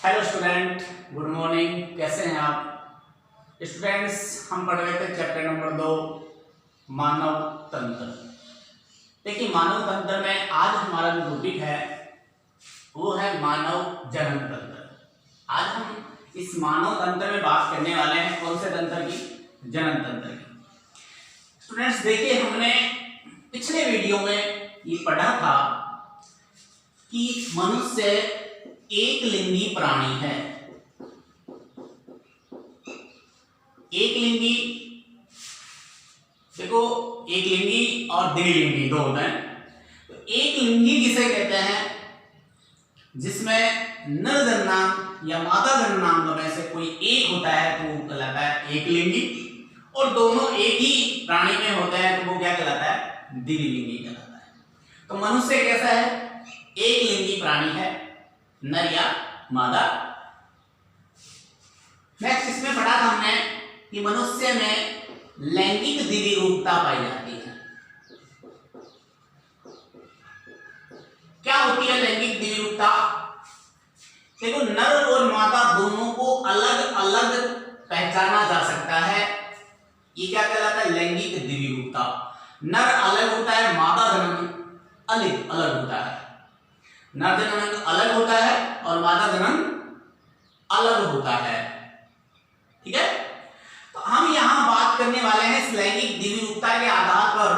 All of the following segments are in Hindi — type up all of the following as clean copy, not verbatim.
Hello student, good morning. कैसे हैं आप स्टूडेंट्स? हम पढ़ रहे थे चैप्टर नंबर 2 मानव तंत्र। देखिए, मानव तंत्र में आज हमारा जो टॉपिक है वो है मानव जनन तंत्र। आज हम इस मानव तंत्र में बात करने वाले हैं कौन से तंत्र की? जनन तंत्र की। स्टूडेंट्स देखिए, हमने पिछले वीडियो में ये पढ़ा था कि मनुष्य एक लिंगी प्राणी है। एक लिंगी, देखो, एक लिंगी और द्विलिंगी दो होते हैं। तो एक लिंगी किसे कहते हैं? जिसमें नर जननांग या मादा जननांग में से कोई एक होता है तो वो कहलाता है एक लिंगी, और दोनों एक ही प्राणी में होते हैं तो वो क्या कहलाता है? द्विलिंगी कहलाता है। तो मनुष्य कैसा है? एक लिंगी प्राणी है, नर या मादा। नेक्स्ट इसमें पढ़ा था हमने कि मनुष्य में लैंगिक द्विरूपता पाई जाती है। क्या होती है लैंगिक द्विरूपता? देखो, नर और मादा दोनों को अलग अलग पहचाना जा सकता है। ये क्या कहलाता है? लैंगिक द्विरूपता। नर अलग होता है, मादा जनन अलग अलग होता है। नर जनन अलग होता है और मादा जनन अलग होता है। ठीक है, तो हम यहां बात करने वाले हैं इस लैंगिक द्विरूपता के आधार पर।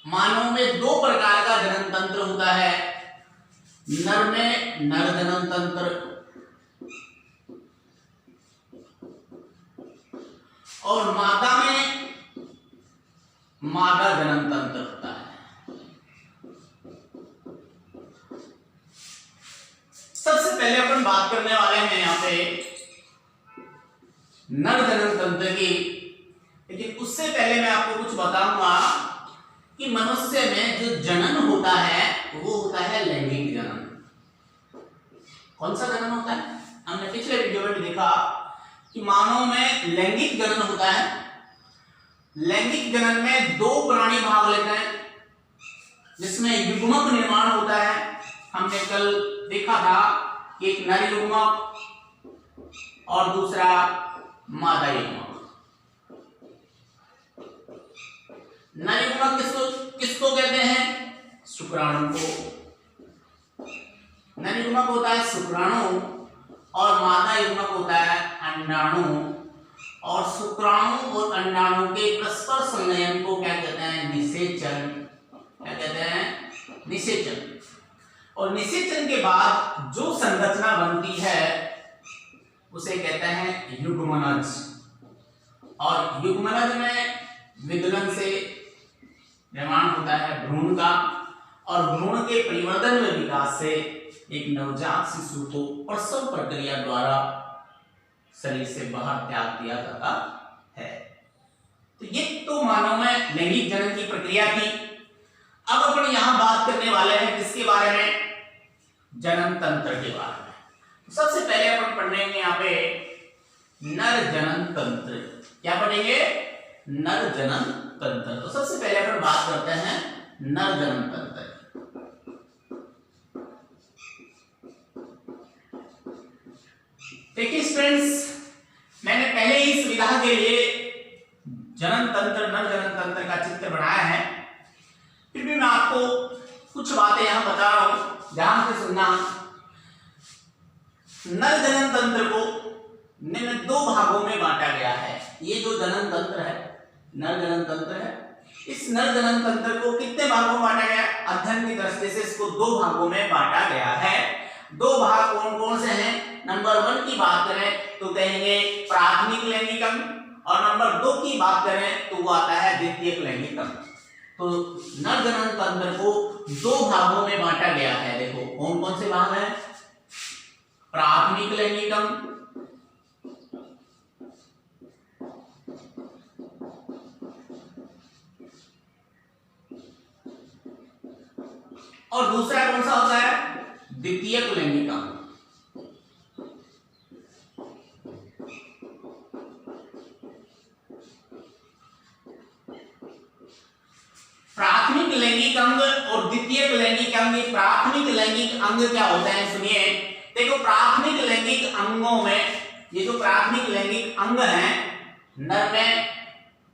मानव में दो प्रकार का जनन तंत्र होता है। नर में नर जनन तंत्र और मादा में मादा जनन तंत्र होता है। सबसे पहले अपन बात करने वाले हैं यहाँ पे नर जनन तंत्र की। लेकिन उससे पहले मैं आपको कुछ बताऊंगा कि मनुष्य में जो जनन होता है वो होता है लैंगिक जनन। कौन सा जनन होता है? हमने पिछले वीडियो में भी देखा कि मानव में लैंगिक जनन होता है। लैंगिक जनन में दो प्राणी भाग लेते हैं, जिसमें युग्मक निर्माण होता है। हमने कल देखा था कि एक नर युग्मक और दूसरा मादा युग्मक। नर युग्मक किसको कहते हैं? शुक्राणु को। नर युग्मक होता है शुक्राणु और मादा युग्मक होता है अंडाणु। और शुक्राणु और अंडाणु के परस्पर संलयन को क्या कहते हैं? निषेचन। क्या कहते हैं? निषेचन। और निषेचन के बाद जो संरचना बनती है उसे कहते हैं युग्मनज। और युग्मनज में विदलन से निर्माण होता है भ्रूण का, और भ्रूण के परिवर्तन में विकास से एक नवजात शिशु को प्रसव प्रक्रिया द्वारा शरीर से बाहर त्याग दिया जाता है। तो ये तो मानव में लैंगिक जनन की प्रक्रिया थी। अब अपन यहां बात करने वाले हैं किसके बारे में? जनन तंत्र के बारे में। सबसे पहले अपन पढ़ेंगे यहाँ पे नर जनन तंत्र। क्या पढ़ेंगे? नर जनन तंत्र। तो सबसे पहले अपन बात करते हैं नर जनन तंत्र। देखिए स्टूडेंट्स, मैंने पहले ही सुविधा के लिए जनन तंत्र, नर जनन तंत्र का चित्र बनाया है। फिर भी मैं आपको कुछ बातें यहां बता रहा हूं, ध्यान से सुनना। नर जनन तंत्र को निम्न दो भागों में बांटा गया है। ये जो जनन तंत्र है, नर जनन तंत्र है, इस नर जनन तंत्र को कितने भागों में बांटा गया? अध्ययन की दृष्टि से इसको दो भागों में बांटा गया है। दो भाग कौन कौन से हैं? नंबर 1 की बात करें तो कहेंगे प्राथमिक लैंगिक अंग, और नंबर 2 की बात करें तो वो आता है द्वितीयक लैंगिक अंग। तो नर जनन तंत्र को दो भागों में बांटा गया है। देखो कौन कौन से भाग हैं? प्राथमिक लैंगिक अंग, और दूसरा कौन सा होता है? द्वितीयक लैंगिक अंग। प्राथमिक लैंगिक अंग और द्वितीयक लैंगिक अंग। प्राथमिक लैंगिक अंग क्या होता है? सुनिए, देखो प्राथमिक लैंगिक अंगों में ये जो प्राथमिक लैंगिक अंग है नर में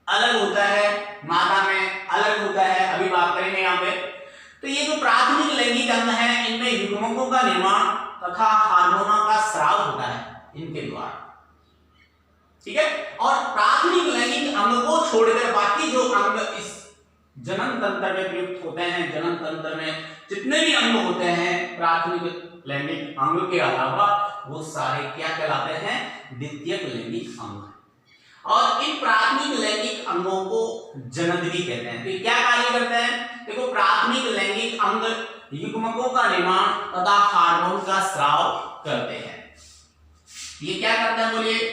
अलग होता है, मादा में अलग होता है, अभी बात करेंगे यहाँ पे। तो ये जो प्राथमिक लैंगिक अंग है इनमें युग्मकों का निर्माण तथा हार्मोनों का स्राव होता है इनके द्वारा, ठीक है। और प्राथमिक लैंगिक अंग को छोड़कर बाकी जो अंग इस जनन तंत्र में प्रयुक्त होते हैं, जनन तंत्र में जितने भी अंग होते हैं प्राथमिक लैंगिक अंग के अलावा वो सारे क्या कहलाते हैं, द्वितीयक लैंगिक अंग। और इन प्राथमिक लैंगिक अंगों को जनन भी कहते हैं। तो क्या कार्य करते हैं, देखो प्राथमिक लैंगिक अंग युग्मकों का निर्माण तथा हार्मोन का स्राव करते हैं। ये क्या करते हैं बोलिए,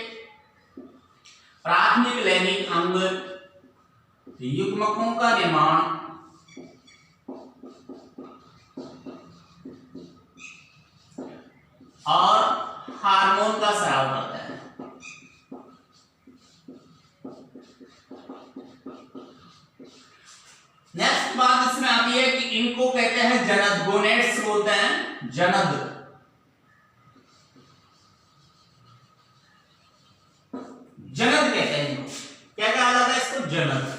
प्राथमिक लैंगिक अंग युग्मकों का निर्माण और हार्मोन का स्राव करता है। नेक्स्ट बात इसमें आती है कि इनको कहते हैं जनद, गोनेड्स बोलते हैं जनद। जनद कहते हैं इनको, क्या कहा जाता है इसको, जनद।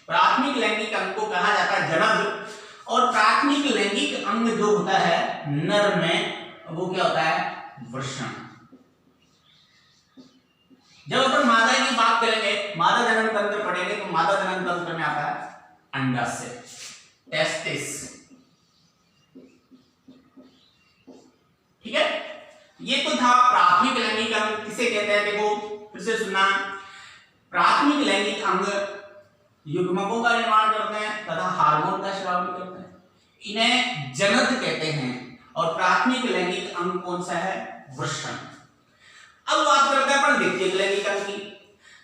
प्राथमिक लैंगिक अंग को कहा जाता है जनद। और प्राथमिक लैंगिक अंग जो होता है नर में वो क्या होता है, वृषण। जब अपन मादा की बात करेंगे, मादा जनन तंत्र पढ़ेंगे तो मादा जनन तंत्र में आता है अंडाशय, टेस्टिस, ठीक है। ये तो था प्राथमिक लैंगिक अंग किसे कहते हैं, देखो फिर से सुनना। प्राथमिक लैंगिक अंग युग्मकों का निर्माण करते हैं तथा हार्मोन का स्राव भी करते हैं, इन्हें जनद कहते हैं। और प्राथमिक लैंगिक अंग कौन सा है, वृषण। अब बात करते हैं अपन द्वितीयक लैंगिक अंग की।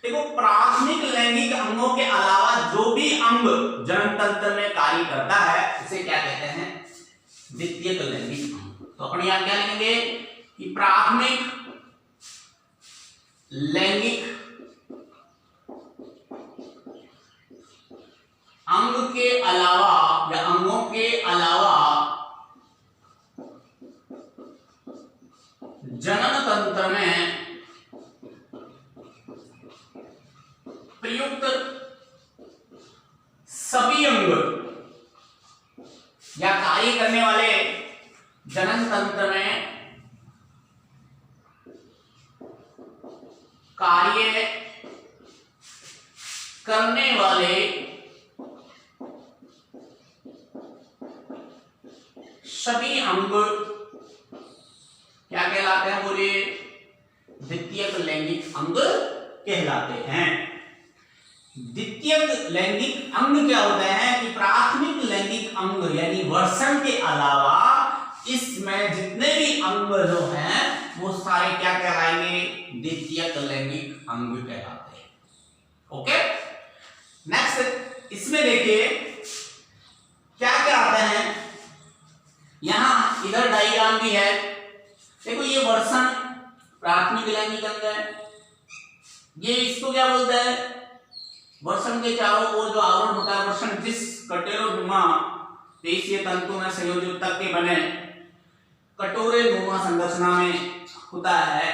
देखो प्राथमिक लैंगिक अंगों के अलावा जो भी अंग जनन तंत्र में कार्य करता है उसे क्या कहते हैं, द्वितीयक लैंगिक अंग। तो अपन यहां क्या लिखेंगे कि प्राथमिक लैंगिक अंग के अलावा या अंगों के अलावा जनन तंत्र में प्रयुक्त सभी अंग या कार्य करने वाले जनन तंत्र में कार्य करने वाले सभी अंग क्या कहलाते हैं, बोलिए द्वितीयक लैंगिक अंग कहलाते हैं। द्वितीयक लैंगिक अंग क्या होता है कि प्राथमिक लैंगिक अंग यानी वर्षण के अलावा इसमें जितने भी अंग जो हैं वो सारे क्या कहलाएंगे, द्वितीयक लैंगिक अंग कहलाते हैं। ओके, नेक्स्ट इसमें देखिए क्या क्या आता है। यहां इधर डायग्राम भी है, देखो ये वर्षण प्राथमिक लैंगिक अंग है। ये इसको क्या बोलते हैं, वर्षण के चारों ओर जो आवरण होता है, वर्षण जिस कटेरोनुमा पेशीय तंतु में संयोजित तक के बने कटोरे नुमा संरचना में होता है,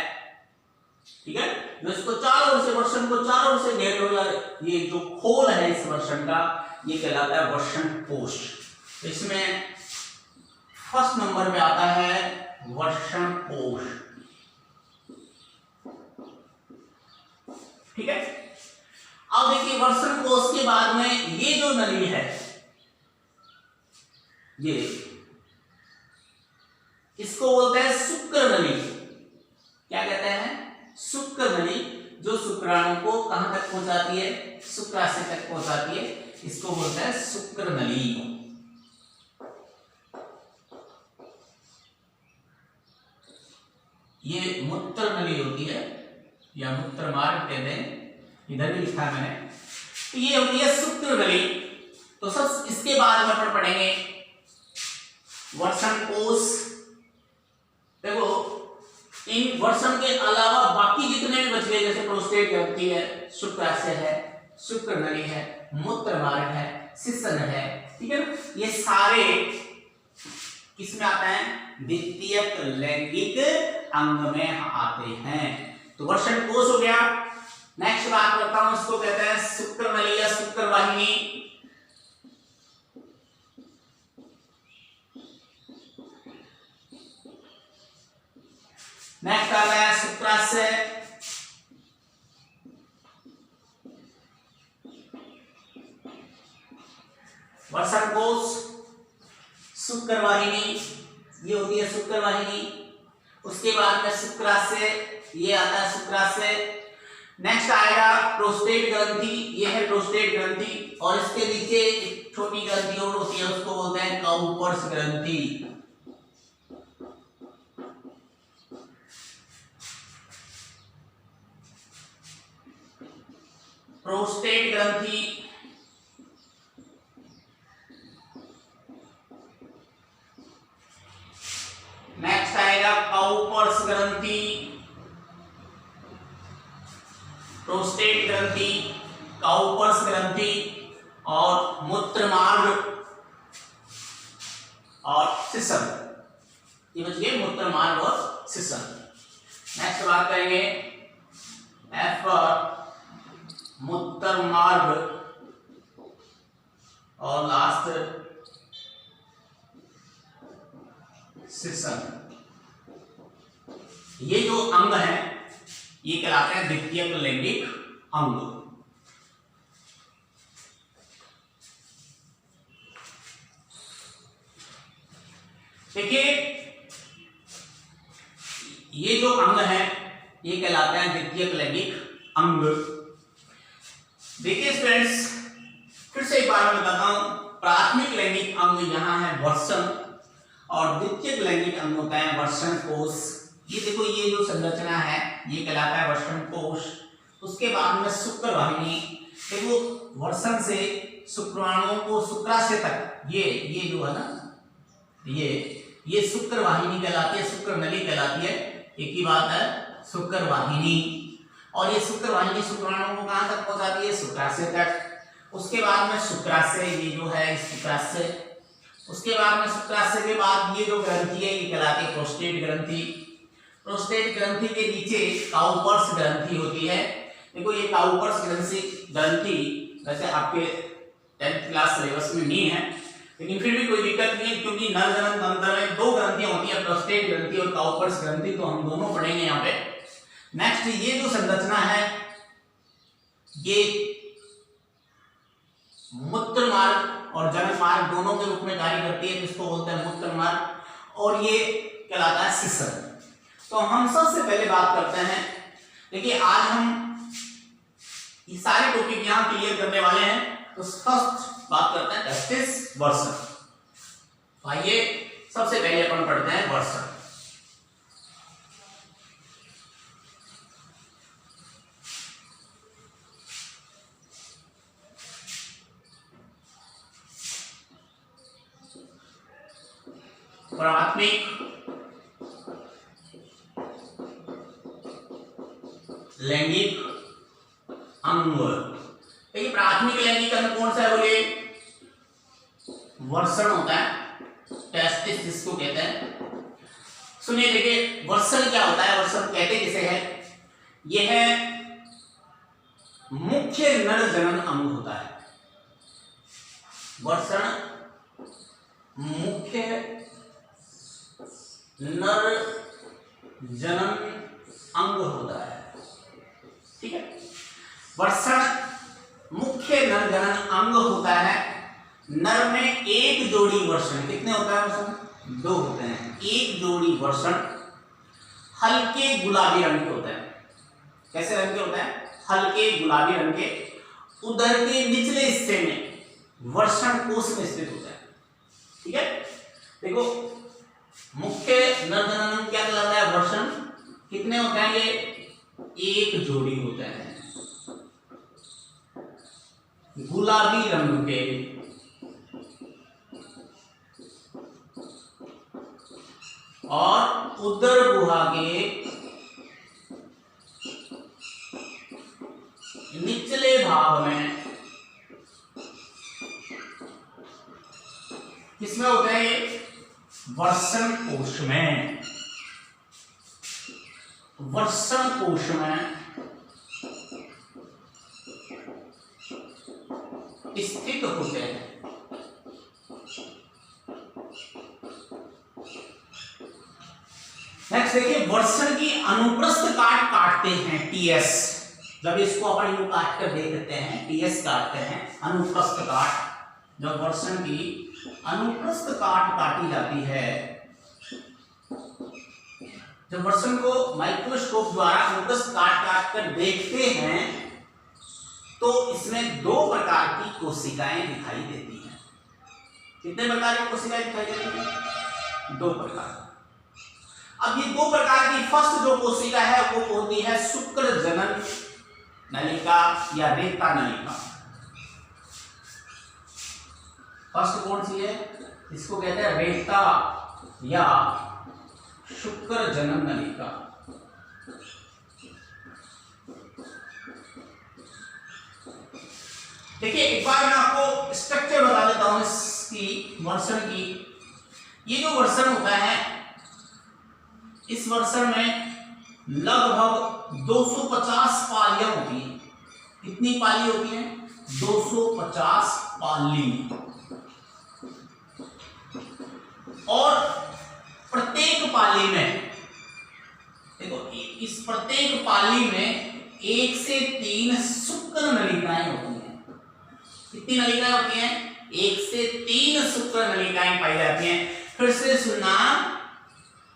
ठीक है। जो इसको चारों ओर से, वर्षण को चारों ओर से घेरे हुए ये जो खोल है इस वर्षण का, ये कहलाता है वर्षण कोश। इसमें फर्स्ट नंबर पे आता है वर्षण कोश, ठीक है। अब देखिए वर्षण कोश के बाद में ये जो नली है, ये इसको बोलते हैं शुक्र नली। क्या कहते हैं, शुक्र नली, जो शुक्राणु को कहां तक पहुंचाती है, शुक्राशय तक पहुंचाती है, इसको बोलते हैं शुक्र नली। ये मूत्र नली होती है या मूत्र मार्ग कहते हैं, इधर भी लिखा है मैंने। तो ये होती है शुक्र नली। तो सब इसके बाद में अपन पढ़ेंगे वर्षण कोश। देखो इन वर्षण के अलावा बाकी जितने भी बच गए, जैसे प्रोस्टेट होती है, शुक्राशय है, शुक्र नली है, मूत्र मार्ग है, शिश्न है, ठीक है ना। ये सारे किसमें आता है, द्वितीयक लैंगिक अंग में आते हैं। तो वर्षण कोश हो गया। नेक्स्ट बात करता हूं, इसको कहते हैं शुक्र नली या शुक्र वाहिनी। नेक्स्ट आ गया शुक्राशय। वर्षण कोश, शुक्र वाहिनी, ये होती है शुक्र वाहिनी। उसके बाद में शुक्राशय, ये आता है शुक्राशय। नेक्स्ट आएगा प्रोस्टेट ग्रंथि, ये है प्रोस्टेट ग्रंथि। और इसके नीचे एक छोटी ग्रंथि और होती है, उसको बोलते हैं काउपर्स ग्रंथि। प्रोस्टेट ग्रंथि, नेक्स्ट आएगा काउपर्स ग्रंथि, प्रोस्टेट ग्रंथि, काउपर्स ग्रंथि और मूत्रमार्ग और सिसम। ये बच गए मूत्रमार्ग और सिसम। नेक्स्ट बात करेंगे एफ पर मूत्रमार्ग और लास्ट सिसम। ये जो अंग है ये कहलाते हैं द्वितीयक लैंगिक अंग। देखिए ये जो अंग है ये कहलाते हैं द्वितीयक लैंगिक अंग। देखिए फ्रेंड्स, फिर से एक बार मैं बताता हूं, प्राथमिक लैंगिक अंग यहाँ है वर्षण और द्वितीयक लैंगिक अंग होता है वर्षण कोश। ये देखो ये जो संरचना है ये कहलाता है वर्षण कोश। उसके बाद में शुक्र वाहिनी, देखो वर्षण से शुक्राणुओं को शुक्राशय तक ये जो है ना ये शुक्र वाहिनी कहलाती है, शुक्र नली कहलाती है। एक ही बात है शुक्र वाहिनी। और ये शुक्र वाहिनी शुक्राणुओं को कहां तक पहुंचाती है? शुक्राशय तक। उसके बाद में शुक्राशय, ये जो है शुक्राशय। उसके बाद में शुक्राशय के बाद ये जो ग्रंथि है ये कहलाती है प्रोस्टेट ग्रंथि। प्रोस्टेट ग्रंथि के नीचे काउपर्स ग्रंथि होती है। देखो ये काउपर्स ग्रंथि वैसे आपके 10th क्लास सिलेबस में नहीं है, लेकिन फिर भी कोई दिक्कत नहीं है क्योंकि नर जनन तंत्र में दो ग्रंथियां होती है, प्रोस्टेट ग्रंथि और काउपर्स ग्रंथि, तो हम दोनों पढ़ेंगे यहाँ पे। नेक्स्ट ये जो संरचना है ये मूत्र मार्ग और जनन मार्ग दोनों के रूप में कार्य करती है, जिसको बोलते हैं मूत्र मार्ग, और ये कहलाता है सिसर। तो हम सबसे पहले बात करते हैं, देखिए आज हम ये सारे टॉपिक यहां क्लियर करने वाले हैं। तो फर्स्ट बात करते हैं टेस्टिस वर्षण। आइए सबसे पहले अपन पढ़ते हैं वर्षण। प्राथमिक लैंगिक अंग। देखिए प्राथमिक लैंगिक अंग कौन सा है? बोलिए वर्षण होता है, टेस्टिस जिसको कहते हैं। सुनिए, देखिए वर्षण क्या होता है, वर्षण कहते किसे है? यह है मुख्य नर जनन अंग होता है। वर्षण मुख्य नर जनन अंग होता है, ठीक है। वर्षण मुख्य नर जनन अंग होता है। नर में एक जोड़ी वर्षण, कितने होता है वर्षण? 2 होते हैं। एक जोड़ी वर्षण हल्के गुलाबी रंग के होते हैं। कैसे रंग के होते हैं? हल्के गुलाबी रंग के, उदर के निचले हिस्से में वर्षण कोश में स्थित होता है, ठीक है। देखो मुख्य नर जनन अंग क्या कहलाता है? वर्षण। कितने होते हैं ये? एक जोड़ी होते हैं गुलाबी रंग के, और उदर गुहा के निचले भाग में किसमें होते हैं ये? वर्षण कोश में, वर्षण कोश में स्थित होते हैं। नेक्स्ट देखिए, वर्षण की अनुप्रस्थ काट काटते हैं टीएस। जब इसको अपन यूं काट कर देखते हैं, टीएस काटते हैं, अनुप्रस्थ काट। जब वर्षण की अनुप्रस्थ काट काटी जाती है, जब वर्षण को माइक्रोस्कोप द्वारा अनुप्रस्थ काट काट कर देखते हैं तो इसमें दो प्रकार की कोशिकाएं दिखाई देती हैं। कितने प्रकार की कोशिकाएं दिखाई देती हैं? दो प्रकार। अब ये दो प्रकार की फर्स्ट जो कोशिका है वो होती है शुक्र जनन नलिका या रेता नलिका। फर्स्ट कौन सी है? इसको कहते हैं रेता या शुक्र जनन नलिका। देखिए, एक बार मैं आपको स्ट्रक्चर बता देता हूं इसकी, वर्षण की। ये जो वर्षण होता है, इस वर्षण में लगभग 250 पालियां होती हैं। कितनी पाली होती हैं? 250 पाली। और प्रत्येक पाली में देखो, इस प्रत्येक पाली में 1 से 3 शुक्र नलिकाएं होती हैं। कितनी नलिकाएं होती हैं? 1 से 3 शुक्र नलिकाएं पाई जाती हैं। फिर से सुनना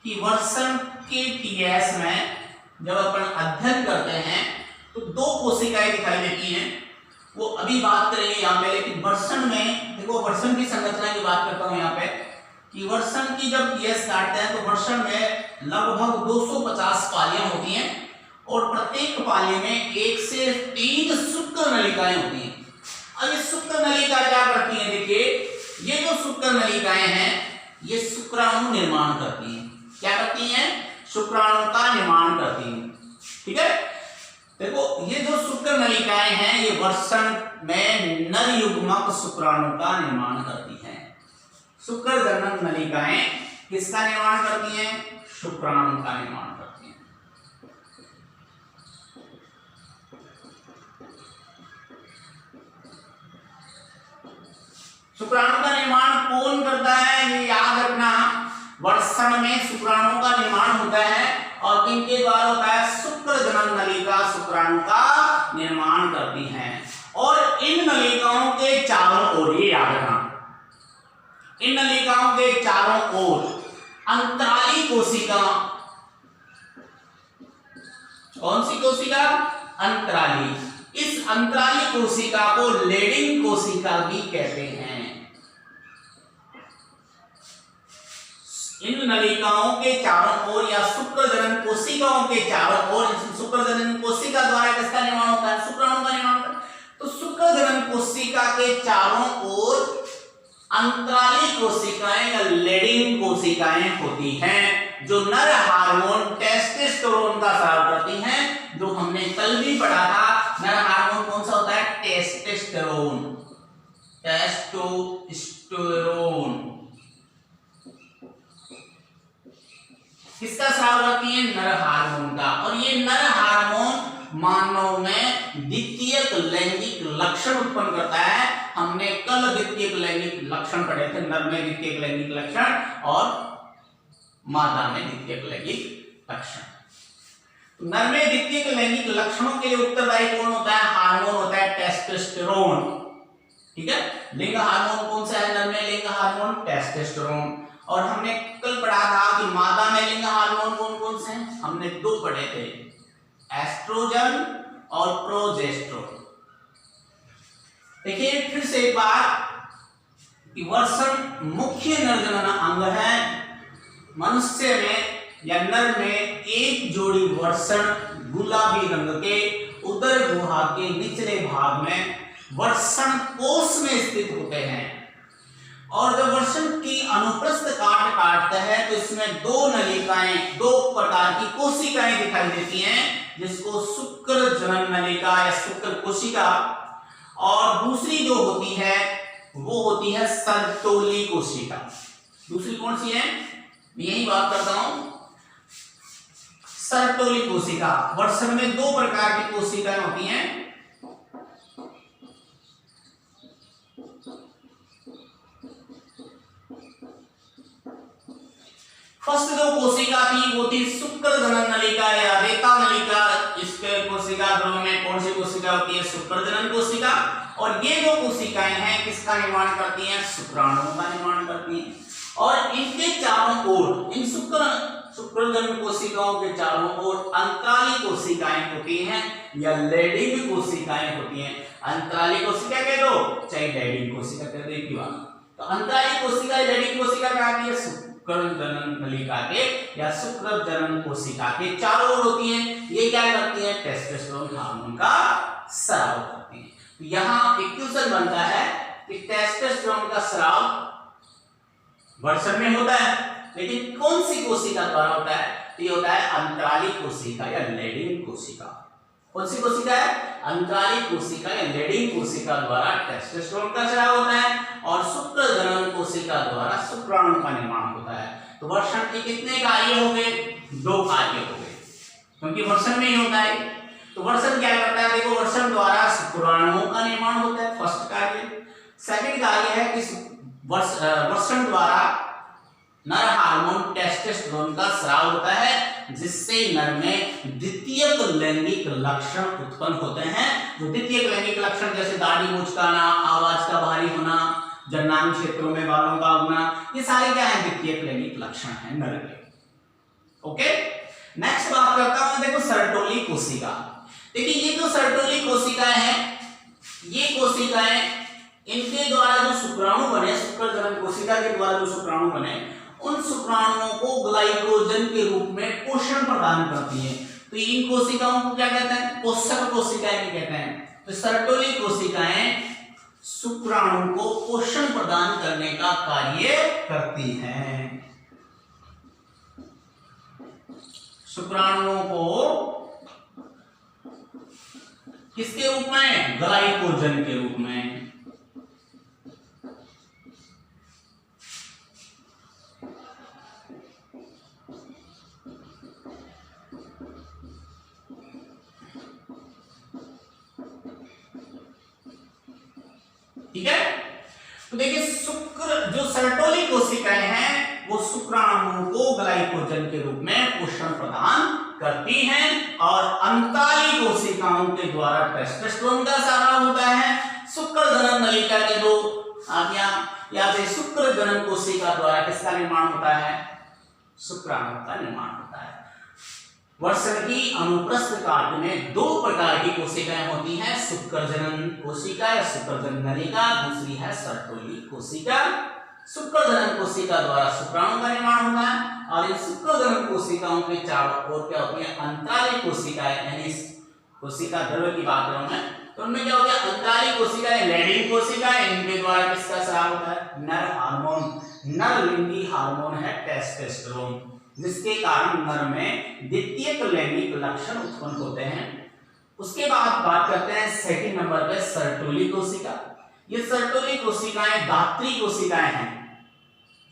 कि वर्षण के टीएस में जब अपन अध्ययन करते हैं तो दो कोशिकाएं दिखाई देती हैं। वो अभी बात करेंगे यहाँ पे, लेकिन वर्षण में देखो, वर्षण की संरचना की बात करता हूँ यहाँ पे कि वर्षण की जब टीएस काटते हैं तो वर्षण में लगभग 250 पालियां होती हैं और प्रत्येक पाली में 1 से 3 शुक्र नलिकाएं होती हैं। अब ये शुक्र नलिका क्या करती हैं? देखिए, ये जो शुक्र नलिकाएं हैं ये शुक्राणु निर्माण करती हैं। क्या करती हैं? शुक्राणु का निर्माण करती हैं। ठीक है, देखो ये जो शुक्र नलिकाएं हैं ये वर्षण में नर युग्मक शुक्राणु का निर्माण करती हैं। शुक्र जनन नलिकाएं किसका निर्माण करती हैं? शुक्राणु का निर्माण करती हैं। शुक्राणु का निर्माण कौन करता है? ये याद रखना, वर्षण में शुक्राणु का निर्माण होता है और किनके द्वारा होता है? शुक्र जनन नलिका शुक्राणु का निर्माण करती हैं। और इन नलिकाओं के चारों ओर, ये याद रखना, इन नलिकाओं के चारों ओर अंतराली कोशिका, कौन सी कोशिका? अंतराली। इस अंतराली कोशिका को लेडिंग कोशिका भी कहते हैं। इन नलिकाओं के चारों ओर या शुक्र जनन कोशिकाओं के चारों ओर, शुक्र जनन कोशिका द्वारा किसका निर्माण होता है? शुक्राणु का निर्माण होता है। तो शुक्र जनन कोशिका के चारों ओर अंतराली कोशिकाएं या लेडिंग कोशिकाएं होती हैं जो नर हार्मोन टेस्टोस्टेरोन का स्राव करती हैं, जो हमने कल भी पढ़ा था। नर हार्मोन कौन सा होता है? टेस्टोस्टेरोन। टेस्टोस्टेरोन किसका स्राव करती है? नर हार्मोन का। और ये नर हार्मोन मानव में द्वितीयक लैंगिक लक्षण उत्पन्न करता है। हमने कल द्वितीयक लैंगिक लक्षण पढ़े थे, नर में द्वितीयक लैंगिक लक्षण और मादा में द्वितीयक लैंगिक लक्षण। नर में द्वितीयक लैंगिक लक्षणों के लिए उत्तरदायी कौन होता है? हार्मोन होता है टेस्टोस्टेरोन। ठीक है, लिंग हार्मोन कौन सा है? नर में लिंग हार्मोन टेस्टोस्टेरोन। और हमने कल पढ़ा था कि मादा में लिंग हार्मोन कौन कौन से हैं? हमने दो पढ़े थे, एस्ट्रोजन और प्रोजेस्टेरोन। देखिए फिर से एक बार कि वर्षण मुख्य नरजनन अंग है। मनुष्य में या नर में एक जोड़ी वर्षण गुलाबी रंग के उदर गुहा के निचले भाग में वर्षण कोश में स्थित होते हैं। और जब वर्षण की अनुप्रस्थ काट काटता है तो इसमें दो नलिकाएं, दो प्रकार की कोशिकाएं दिखाई देती हैं, जिसको शुक्र जनन नलिका या शुक्र कोशिका, और दूसरी जो होती है वो होती है सर्तोली कोशिका। दूसरी कौन सी है? मैं यही बात करता हूं। सर्टोली कोशिका, वर्षण में दो प्रकार की कोशिकाएं होती हैं। फर्स्ट जो कोशिका थी वो थी शुक्र जनन नलिका या रेता नलिका। इसके कोशिका ध्रुव में कौन सी कोशिका होती है? शुक्र जनन कोशिका। और ये जो कोशिकाएं हैं किसका निर्माण करती हैं? शुक्राणुओं का निर्माण करती हैं। और इनके चारों ओर, इन शुक्रजनन कोशिकाओं के चारों ओर अंतराली कोशिकाएं होती हैं या लेडिंग कोशिकाएं होती हैं। अंतराली कोशिका कह दो चाहे लेडिंग कोशिका कह दो, एक ही बात। तो अंतराली कोशिका लेडिंग कोशिका क्या आती है? शुक्र जनन नलिका के या शुक्र जनन कोशिका के चारों ओर होती हैं। ये क्या करती है? टेस्टोस्टेरोन हार्मोन का स्राव करती है। तो यहाँ एक क्वेश्चन बनता है कि टेस्टोस्टेरोन का स्राव वर्षण में होता है, लेकिन कौन सी कोशिका द्वारा होता है? तो ये होता है अंतराली कोशिका या लेडिंग कोशिका। कौन सी कोशिका है? अंतराली कोशिका या लेडिंग कोशिका द्वारा टेस्टोस्टेरोन का स्राव होता है और शुक्र जनन कोशिका द्वारा शुक्राणु का निर्माण होता है। तो वर्षण के कितने कार्य हो गए? दो कार्य हो गए, क्योंकि वर्षण में ही होता है। तो वर्षण क्या करता है? देखो, वर्षण द्वारा शुक्राणुओं का निर्माण होता है, फर्स्ट कार्य। सेकंड कार्य है कि वर्षण द्वारा नर हार्मोन टेस्टोस्टेरोन का स्राव होता है, जिससे नर में द्वितीयक लैंगिक लक्षण उत्पन्न होते हैं। जो द्वितीयक लैंगिक लक्षण जैसे दाढ़ी मुचकाना, आवाज का भारी होना, जन्नांग क्षेत्रों में बालों का उगना, ये सारे क्या है? द्वितीयक लैंगिक लक्षण है नर के। ओके, नेक्स्ट बात करता हूं, देखो सर्टोली कोशिका। देखिए, ये जो सर्टोली कोशिकाएं हैं, ये कोशिकाएं इनके द्वारा जो शुक्राणु बने, शुक्र जनन कोशिका के द्वारा जो शुक्राणु बने, उन शुक्राणुओं को ग्लाइकोजन के रूप में पोषण प्रदान करती हैं। तो इन कोशिकाओं को क्या कहते हैं? पोषक कोशिकाएं भी कहते हैं। तो सर्टोली कोशिकाएं शुक्राणु को पोषण प्रदान करने का कार्य करती हैं। शुक्राणुओं को किसके रूप में? ग्लाइकोजन के रूप में। ठीक है, तो देखिए, शुक्र जो सर्टोली कोशिकाएं हैं वो शुक्राणुओं को ग्लाइकोजन के रूप में पोषण प्रदान करती हैं और अंतराली कोशिकाओं के द्वारा टेस्टोस्टेरोन का स्राव होता है। शुक्र जनन नलिका के दो आप यहाँ पे शुक्र जनन कोशिका द्वारा किसका निर्माण होता है? शुक्राणु का निर्माण होता है। वर्षण की अनुप्रस्थ काट में दो प्रकार की कोशिकाएं होती हैं, शुक्र जनन कोशिका या शुक्र जनन नलिका, दूसरी है सर्टोली कोशिका। शुक्र जनन कोशिका द्वारा शुक्राणु का निर्माण होता है और इन शुक्र जनन कोशिकाओं के चारों ओर क्या होती है? अंतराली कोशिकाएं, यानी कोशिका द्रव्य की बात करूं मैं, तो उनमें क्या होता है? अंतराली कोशिकाएं, लेडिंग कोशिकाएं, इनके द्वारा किसका स्राव होता है? नर हार्मोन, नर लिंगी हार्मोन है टेस्टोस्टेरोन, जिसके कारण नर में द्वितीयक लैंगिक लक्षण उत्पन्न होते हैं। उसके बाद बात करते हैं सेकंड नंबर पे सर्टोली कोशिका। ये सर्टोली कोशिकाएं दात्री कोशिकाएं हैं,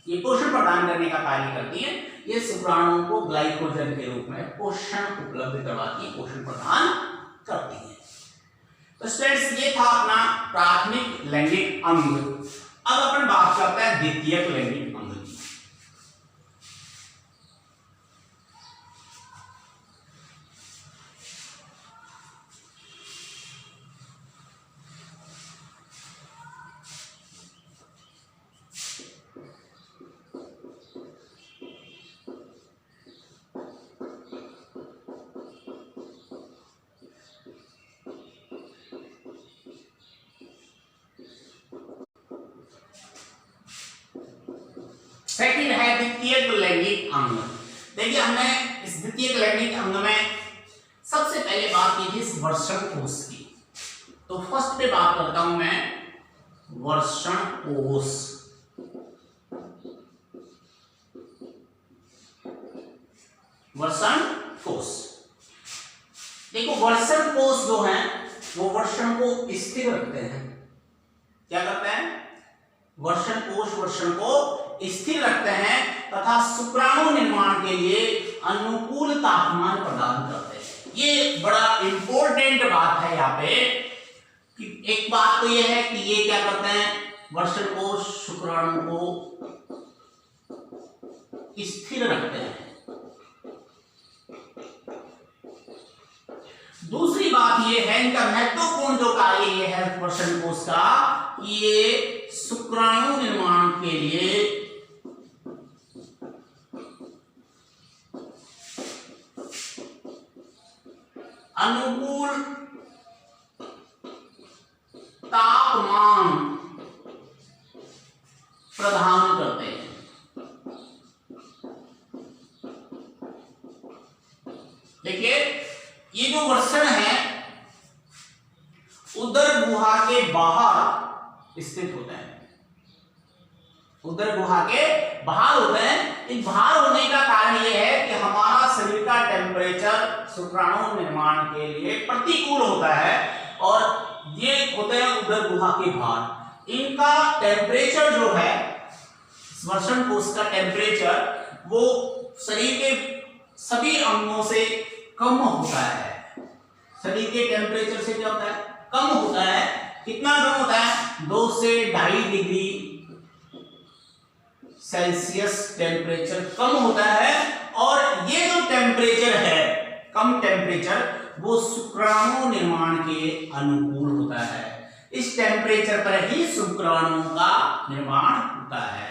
ये पोषण प्रदान करने का कार्य करती हैं। ये शुक्राणुओं को ग्लाइकोजन के रूप में पोषण उपलब्ध करवाती है, पोषण प्रदान करती है। तो स्टूडेंट्स, ये था अपना प्राथमिक लैंगिक अंग। अब अपन बात करते हैं द्वितीयक लैंगिक अंग की। सेकंड है द्वितीयक लैंगिक अंग। देखिए, हमने इस द्वितीयक लैंगिक अंग में सबसे पहले बात की थी वर्षण कोश की। तो फर्स्ट पे बात करता हूं मैं वर्षण कोश। वर्षण कोश, देखो, वर्षण कोश जो है वो वर्षण को स्थिर रखते हैं। क्या करते हैं? वर्षण कोश वर्षण को स्थिर रखते हैं तथा शुक्राणु निर्माण के लिए अनुकूल तापमान प्रदान करते हैं। ये बड़ा इंपॉर्टेंट बात है यहाँ पे कि एक बात तो ये है कि ये क्या करते हैं, वर्षण कोश शुक्राणु को स्थिर रखते हैं। दूसरी बात ये है, इनका महत्वपूर्ण जो कार्य ये है वर्षण कोश का, ये शुक्राणु निर्माण के लिए अनुकूल तापमान प्रदान करते हैं। देखिए ये जो वर्षण है उदर गुहा के बाहर स्थित होते हैं, उदर गुहा के बाहर होते हैं। इन बाहर होने का कारण यह है कि हमारा शरीर का टेम्परेचर शुक्राणु निर्माण के लिए प्रतिकूल होता है और ये होते हैं उदर गुहा के बाहर। इनका टेम्परेचर जो है, वर्षण कोश का टेम्परेचर वो शरीर के सभी अंगों से कम होता है। शरीर के टेम्परेचर से क्या होता है, कम होता है। कितना कम होता है, 2 से 2.5 डिग्री सेल्सियस टेम्परेचर कम होता है। और ये जो टेम्परेचर है, कम टेम्परेचर, वो शुक्राणु निर्माण के अनुकूल होता है। इस टेम्परेचर पर ही शुक्राणु का निर्माण होता है।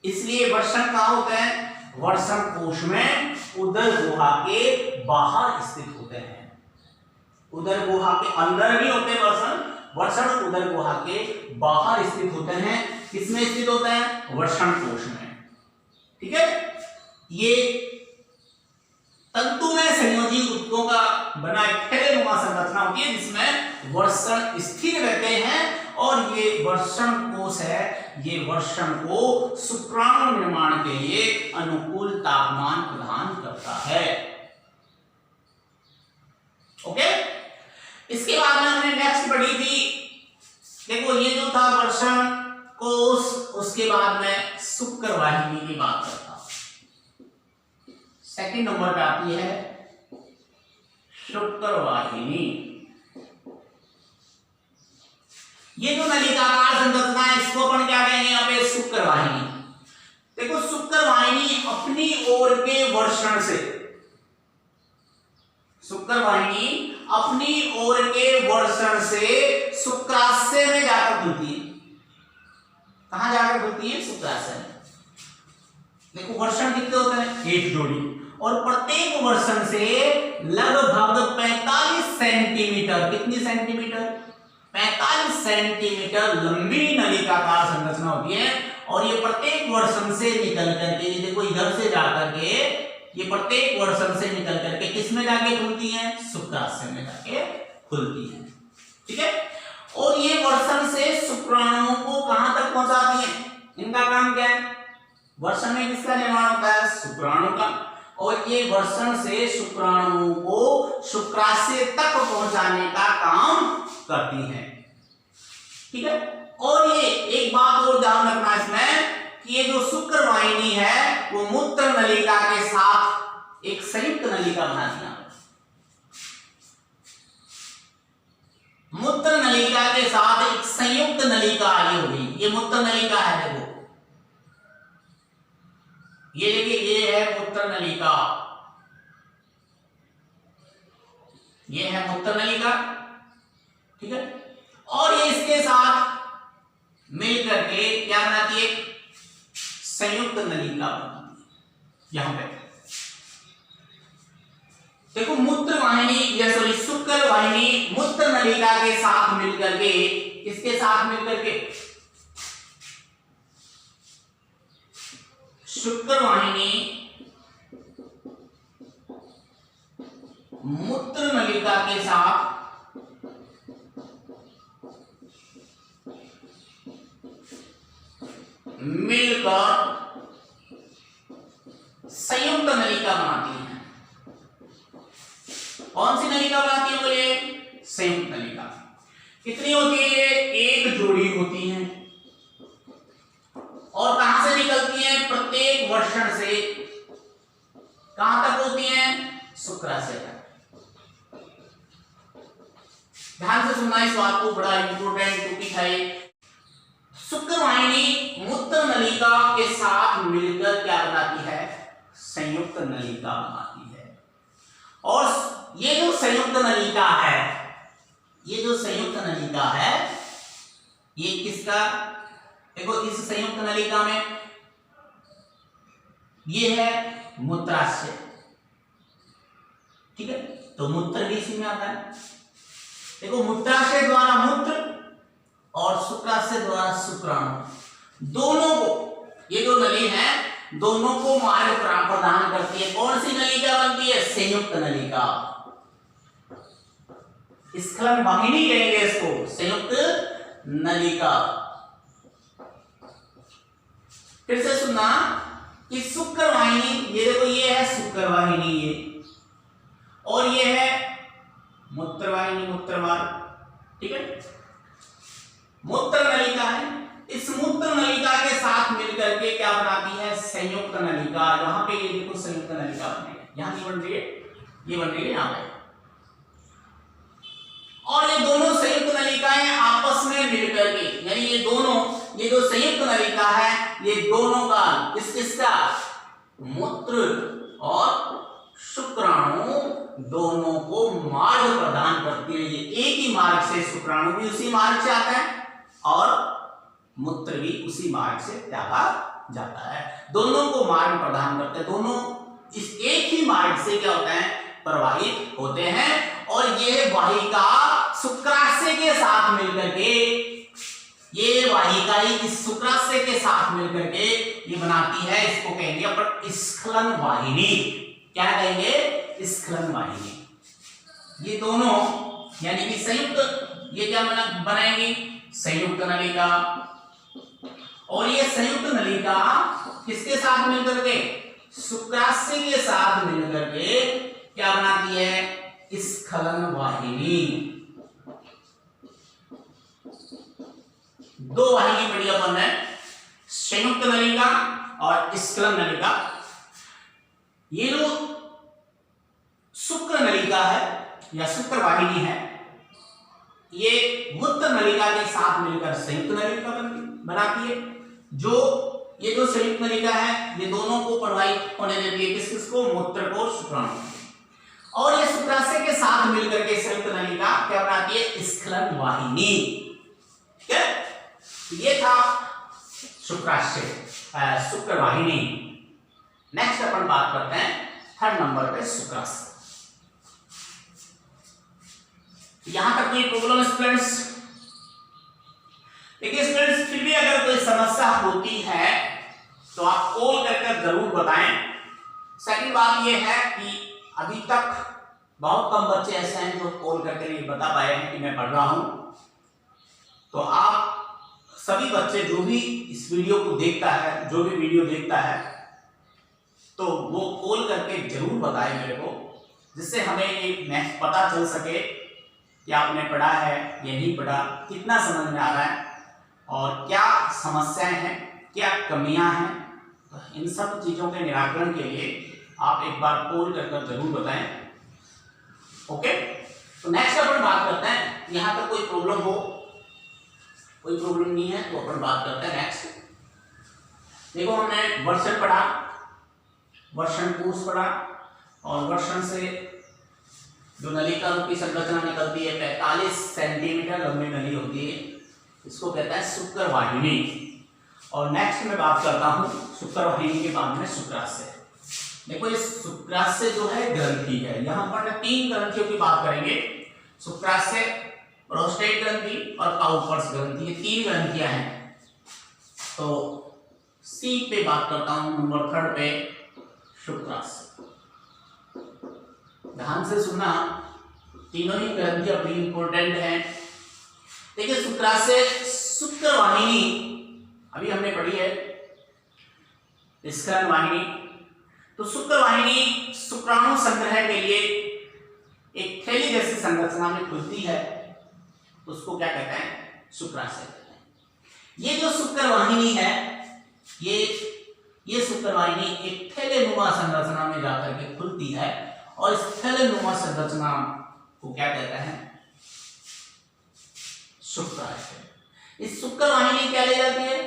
इसलिए वर्षण कहाँ होता है, वर्षण कोश में उदर गुहा के बाहर स्थित होते हैं। उदर गुहा के अंदर भी होते हैं वर्षण उदर गुहा के बाहर स्थित होते हैं। किसमें स्थित होते हैं, वर्षण कोश में। ठीक है, ये तंतुमय संयोजी ऊतकों का बना एक थैलेनुमा संरचना होती है जिसमें वर्षण स्थिर रहते हैं। और ये वर्षण कोश है, ये वर्षण को शुक्राणु निर्माण के लिए अनुकूल तापमान प्रदान करता है। ओके, इसके बाद में हमने नेक्स्ट पढ़ी थी, देखो ये जो था वर्षण कोश, उसके बाद में शुक्र वाहिनी की बात करता हूं। सेकंड नंबर पे आती है शुक्र वाहिनी। ये जो नलिकाकार संरचना है इसको अपन क्या कहेंगे यहाँ पे, शुक्र वाहिनी। देखो शुक्र वाहिनी अपनी ओर के वर्षण से, शुक्र वाहिनी अपनी ओर के वर्षण से शुक्राशय में जाकर खुलती है। कहां जाकर खुलती है, शुक्राशय में। देखो वर्षण कितने होते हैं, 1 जोड़ी, और प्रत्येक वर्षण से लगभग 45 सेंटीमीटर, कितनी सेंटीमीटर, 45 सेंटीमीटर लंबी नलिकाकार संरचना होती है। और ये प्रत्येक वर्षण से निकल करके, देखो इधर से जाकर के ये प्रत्येक वर्षण से निकल करके किस में जाके खुलती है, शुक्राशय में जाके खुलती है। ठीक है, और ये वर्षण से शुक्राणुओं को कहां तक पहुंचाती है, इनका काम क्या है, वर्षण में किसका निर्माण होता है, शुक्राणु का। और ये वर्षण से शुक्राणुओं को शुक्राशय तक पहुंचाने का काम करती हैं। ठीक है, और ये एक बात और ध्यान रखना इसमें कि ये जो शुक्र वाहिनी है वो मूत्र नलिका के साथ एक संयुक्त नलिका बनाती है। मूत्र नलिका के साथ एक संयुक्त नलिका आई होगी, ये मूत्र नलिका है। देखो ये देखिए, ये है मूत्र नलिका, ये है मूत्र नलिका। ठीक है, और ये इसके साथ मिल करके क्या बनाती है, संयुक्त नलिका बनाती है। यहां पे देखो मूत्र वाहिनी या सॉरी शुक्र वाहिनी मूत्र नलिका के साथ मिलकर के, इसके साथ मिलकर के शुक्र वाहिनी मूत्र नलिका के साथ मिलकर संयुक्त नलिका बनाती है। कौन सी नलिका बनाती है बोलिए, संयुक्त नलिका। कितनी होती है, 1 जोड़ी होती है। और कहां से निकल बात को, बड़ा इंपोर्टेंट टॉपिक है ये। शुक्रवाहिनी मूत्र नलिका के साथ मिलकर क्या बनाती है? संयुक्त नलिका बनाती है। और ये जो संयुक्त नलिका है, ये जो संयुक्त नलिका है, ये किसका? देखो इस संयुक्त नलिका में ये है मूत्राशय, ठीक है, तो मूत्र भी इसी में आता है। देखो मूत्राशय द्वारा मूत्र और शुक्राशय द्वारा शुक्राणु, दोनों को, ये जो नली है दोनों को मार्ग प्रदान करती है। कौन सी नलिका बनती है? संयुक्त नलिका। स्खलन वाहिनी कहेंगे इसको, संयुक्त नलिका। फिर से सुनना कि शुक्रवाहिनी, ये देखो ये है शुक्रवाहिनी, ये और ये है मूत्रवाहिनी, मूत्रमार्ग, ठीक है। मूत्र नलिका है, इस मूत्र नलिका के साथ मिलकर के क्या बनाती है? संयुक्त नलिका। यहाँ पे ये देखो संयुक्त नलिका बन रही है, यहाँ नहीं बन रही है, ये बन रही है यहाँ पे। और ये दोनों संयुक्त नलिकाएं आपस में मिलकर के, यानी ये दोनों, ये जो संयुक्त नलिका है ये दोनों का, किसका? मूत्र और शुक्राणु दोनों को मार्ग प्रदान करती है। ये एक ही मार्ग से, शुक्राणु भी उसी मार्ग से आता है और मूत्र भी उसी मार्ग से त्यागा जाता है। दोनों को मार्ग प्रदान करते हैं, दोनों इस एक ही मार्ग से क्या होता है? प्रवाहित होते हैं। और ये वाहिका शुक्राशय के साथ मिलकर के, ये वाहिका ही इस शुक्राशय के साथ मिलकर के ये बनाती है, इसको कहेंगे अपन स्खलन वाहिनी। क्या कहेंगे? स्खलन वाहिनी। ये दोनों यानी कि संयुक्त, ये क्या बनाएंगी? संयुक्त नलिका। और ये संयुक्त नलिका किसके साथ मिलकर के? शुक्राशय के साथ मिलकर के क्या बनाती है? स्खलन वाहिनी। दो वाहिनी पढ़ी अपन ने, संयुक्त नलिका और स्खलन नलिका। ये जो शुक्र नलिका है या शुक्र वाहिनी है, ये मूत्र नलिका के साथ मिलकर संयुक्त नलिका बनाती है। जो ये जो संयुक्त नलिका है ये दोनों को प्रवाहित होने देती है, किसको? मूत्र को, शुक्राणु। और ये शुक्राशय के साथ मिलकर के संयुक्त नलिका क्या बनाती है? स्खलन वाहिनी। ठीक है, ये था शुक्राशय, शुक्र वाहिनी। नेक्स्ट अपन बात करते हैं थर्ड नंबर पे शुक्राशय। यहां तक कोई प्रॉब्लम स्टूडेंट्स? देखिए स्टूडेंट्स, फिर भी अगर कोई समस्या होती है तो आप कॉल करके जरूर बताएं। सेकंड बात यह है कि अभी तक बहुत कम बच्चे ऐसे हैं जो कॉल करके ये बता पाए हैं कि मैं पढ़ रहा हूं। तो आप सभी बच्चे जो भी इस वीडियो को देखता है, जो भी वीडियो देखता है, तो वो कॉल करके जरूर बताए मेरे को, जिससे हमें ये पता चल सके कि आपने पढ़ा है या नहीं पढ़ा, कितना समझ में आ रहा है और क्या समस्याएं हैं, क्या कमियां हैं। तो इन सब चीज़ों के निराकरण के लिए आप एक बार कॉल कर जरूर बताएं। ओके, तो नेक्स्ट अपन बात करते हैं, यहाँ तक कोई प्रॉब्लम हो, कोई प्रॉब्लम नहीं है तो अपन बात करते हैं नेक्स्ट। देखो हमने वर्षण पढ़ा, वर्षण कोश पढ़ा, और वर्षण से जो नलिका की संरचना निकलती है 45 सेंटीमीटर लंबी नली होती है, इसको कहता है शुक्र वाहिनी। और नेक्स्ट में बात करता हूं शुक्र वाहिनी के बाद में शुक्राशय। देखो ये शुक्राशय जो है ग्रंथि है, यहां पर 3 ग्रंथियों की बात करेंगे, शुक्राशय, प्रोस्टेट ग्रंथि और काउपर्स ग्रंथि, ये 3 ग्रंथियां हैं। तो सी पे बात करता हूं, नंबर 3 पे शुक्राशय। ध्यान से सुना, तीनों ही ग्रंथियां बड़ी इंपॉर्टेंट हैं। देखिए शुक्राशय, शुक्र वाहिनी अभी हमने पढ़ी है, स्खलन वाहिनी। तो शुक्र वाहिनी शुक्राणु संग्रह के लिए एक थैली जैसी संरचना में खुलती है, उसको क्या कहते हैं? शुक्राशय कहते हैं। ये जो शुक्र वाहिनी है, ये शुक्र वाहिनी एक थैलेनुमा संरचना में जाकर के खुलती है, और इस थैलेनुमा संरचना को क्या कहते हैं? शुक्राशय। इस शुक्र वाहिनी क्या ले जाती है?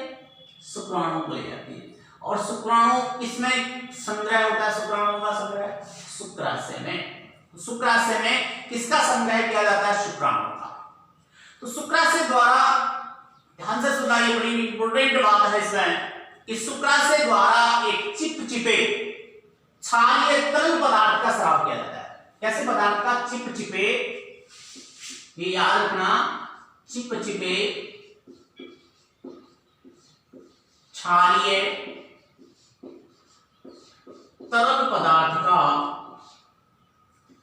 शुक्राणु को ले जाती है। और शुक्राणु किसमें संग्रह होता है? शुक्राणु का संग्रह शुक्राशय में। शुक्राशय में किसका संग्रह किया जाता है? शुक्राणु का। तो शुक्राशय द्वारा, ध्यान से सुनना, ये बड़ी इंपॉर्टेंट बात है इसमें, कि शुक्राशय द्वारा एक चिपचिपे क्षारीय तरल पदार्थ का स्राव किया जाता है। कैसे पदार्थ का? चिपचिपे, ये याद रखना, चिपचिपे क्षारीय तरल पदार्थ का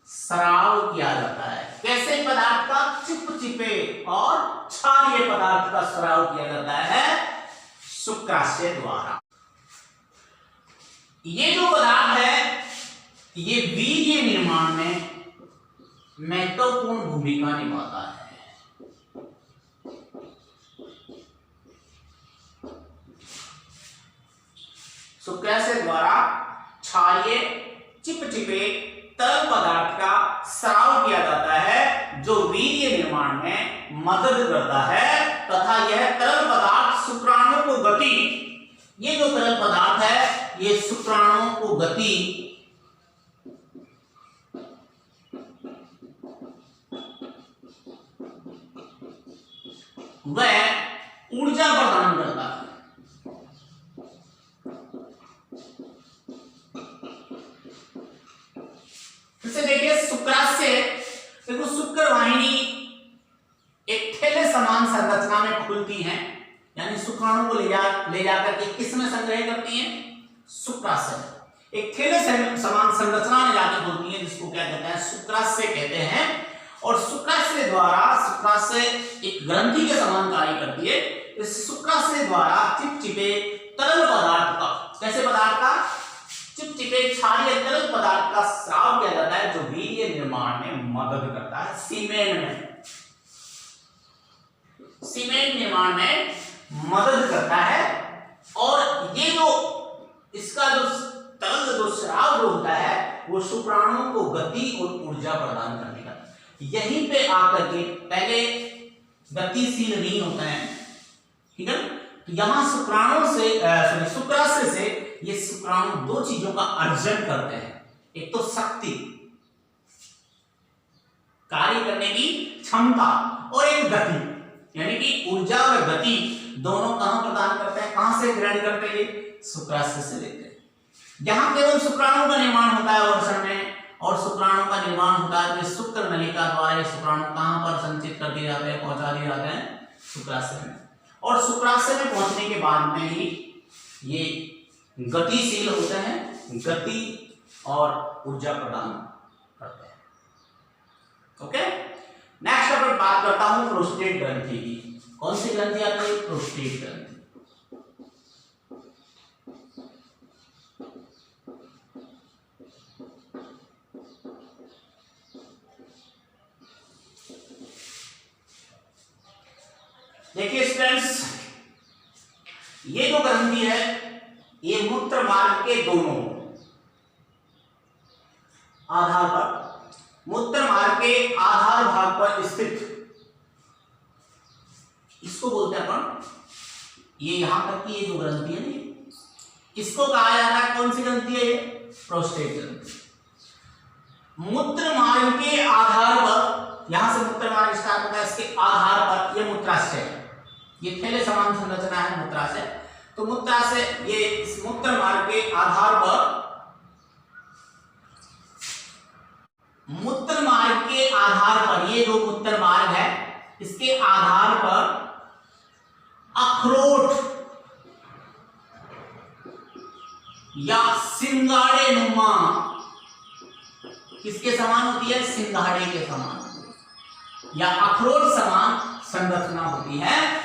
स्राव किया जाता है। कैसे पदार्थ का? चिपचिपे और क्षारीय पदार्थ का स्राव किया जाता है शुक्राशय द्वारा। ये जो पदार्थ है ये वीर्य निर्माण में महत्वपूर्ण भूमिका निभाता है। शुक्राशय द्वारा क्षारीय चिपचिपे तरल पदार्थ का स्राव किया जाता है जो वीर्य निर्माण में मदद करता है, तथा यह तरल पदार्थ शुक्राणु को गति, ये जो तरल पदार्थ है ये शुक्राणु को गति व ऊर्जा प्रदान करता है। फिर देखिए शुक्राशय, देखो शुक्र वाहिनी एक थैले समान संरचना में खुलती है, यानी शुक्राणु को ले जाकर के किस में संग्रह करती है? शुक्राशय। एक थैले समान संरचना में जाकर खुलती है, जिसको क्या कहते हैं? शुक्राशय कहते हैं। और शुक्राशय द्वारा, शुक्राशय एक ग्रंथि के समान कार्य करती है। इस शुक्राशय द्वारा चिपचिपे तरल पदार्थ का, कैसे पदार्थ का? चिपचिपे क्षारीय तरल पदार्थ का स्राव किया जाता है जो वीर्य निर्माण में मदद करता है। सीमेंट निर्माण में मदद करता है। और ये जो इसका जो तरल जो स्राव जो होता है वो शुक्राणु को गति और ऊर्जा प्रदान करने का, यहीं पे आकर के, पहले गतिशील नहीं होता है, ठीक है। तो यहां शुक्राणु से शुक्राशय से ये शुक्राणु दो चीजों का अर्जन करते हैं। एक तो शक्ति, कार्य करने की क्षमता, और एक गति, यानी कि ऊर्जा और गति दोनों कहां प्रदान करते हैं? कहां से ग्रहण करते हैं? शुक्राशय से लेते हैं। यहां केवल शुक्राणु का निर्माण होता है वृषण में, और शुक्राणु का निर्माण होता है तो शुक्र नलिका द्वारा ये शुक्राणु कहां पर संचित कर दिए जाते हैं? पहुंचा दिए जाते हैं शुक्राशय में। और शुक्राशय में पहुंचने के बाद में ही ये गतिशील होते हैं, गति और ऊर्जा प्रदान करते हैं। ओके, नेक्स्ट अपन बात करता हूं प्रोस्टेट ग्रंथि की। कौन सी ग्रंथि आती है? प्रोस्टेट ग्रंथि। देखिए स्टूडेंट्स, ये जो ग्रंथि है ये मूत्र मार्ग के दोनों आधार पर, मूत्र मार्ग के आधार भाग पर स्थित, इसको बोलते हैं अपन, ये यहां तक की ये जो ग्रंथि है इसको कहा जाता है, कौन सी ग्रंथि है? ये प्रोस्टेट ग्रंथि। मूत्र मार्ग के आधार पर, यहां से मूत्र मार्ग स्टार्ट होता है, इसके आधार पर ये मूत्राशय है। ये थैले समान संरचना है मूत्राशय। तो मूत्राशय, ये इस मूत्र मार्ग के आधार पर, मूत्र मार्ग के आधार पर, ये जो मूत्र मार्ग है इसके आधार पर अखरोट या सिंगाड़े नुमा, किसके समान होती है? सिंगाड़े के समान या अखरोट समान संरचना होती है,